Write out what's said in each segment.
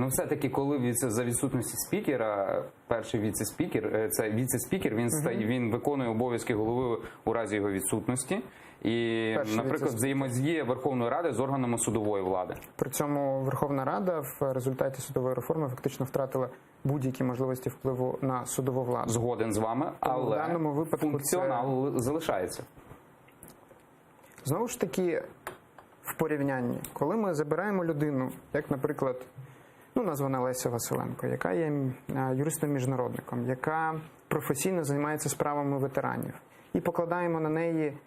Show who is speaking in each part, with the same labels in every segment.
Speaker 1: Ну, все-таки, коли за відсутності спікера, перший віце-спікер, це віце-спікер, він виконує обов'язки голови у разі його відсутності. І, наприклад, взаємодіє Верховної Ради з органами судової влади.
Speaker 2: При цьому Верховна Рада в результаті судової реформи фактично втратила будь-які можливості впливу на судову владу.
Speaker 1: Згоден з вами, але
Speaker 2: в даному випадку
Speaker 1: функціонал залишається.
Speaker 2: Знову ж таки, в порівнянні, коли ми забираємо людину, як, наприклад, названа Леся Василенко, яка є юристом-міжнародником, яка професійно займається справами ветеранів, і покладаємо на неї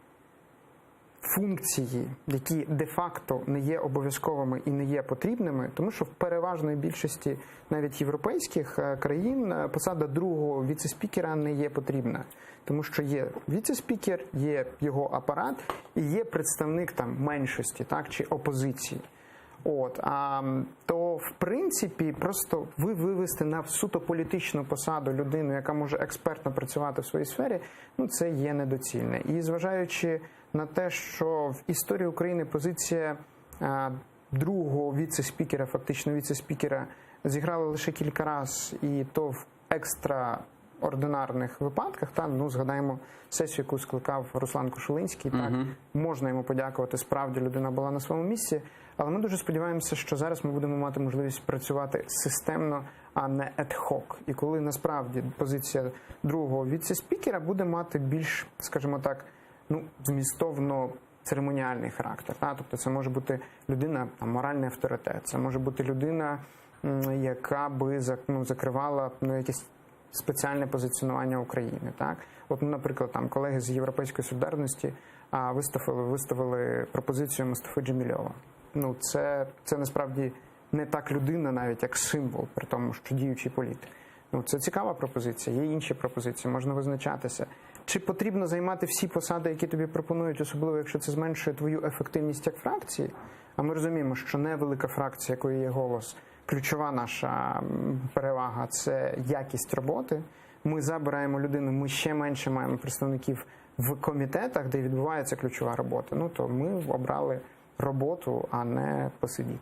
Speaker 2: функції, які де-факто не є обов'язковими і не є потрібними, тому що в переважної більшості навіть європейських країн посада другого віце-спікера не є потрібна. Тому що є віце-спікер, є його апарат і є представник там меншості, так, чи опозиції. То, в принципі, просто вивести на суто політичну посаду людину, яка може експертно працювати в своїй сфері, це є недоцільне. І зважаючи на те, що в історії України позиція другого віце-спікера, фактично віце-спікера, зіграла лише кілька разів, і то в екстраординарних випадках, згадаємо сесію, яку скликав Руслан Кошулинський, можна йому подякувати, справді людина була на своєму місці, але ми дуже сподіваємося, що зараз ми будемо мати можливість працювати системно, а не ad-hoc. І коли насправді позиція другого віце-спікера буде мати більш, скажімо так, змістовно-церемоніальний характер. Тобто це може бути людина, моральний авторитет, це може бути людина, яка би закривала якесь спеціальне позиціонування України. Так? Наприклад, колеги з Європейської солідарності виставили пропозицію Мустафи Джемілєва. Це насправді не так людина, навіть як символ, при тому, що діючий політик. Це цікава пропозиція, є інші пропозиції, можна визначатися. Чи потрібно займати всі посади, які тобі пропонують, особливо якщо це зменшує твою ефективність як фракції? А ми розуміємо, що невелика фракція, якої є голос, ключова наша перевага – це якість роботи. Ми забираємо людину, ми ще менше маємо представників в комітетах, де відбувається ключова робота. То ми обрали роботу, а не посидіти.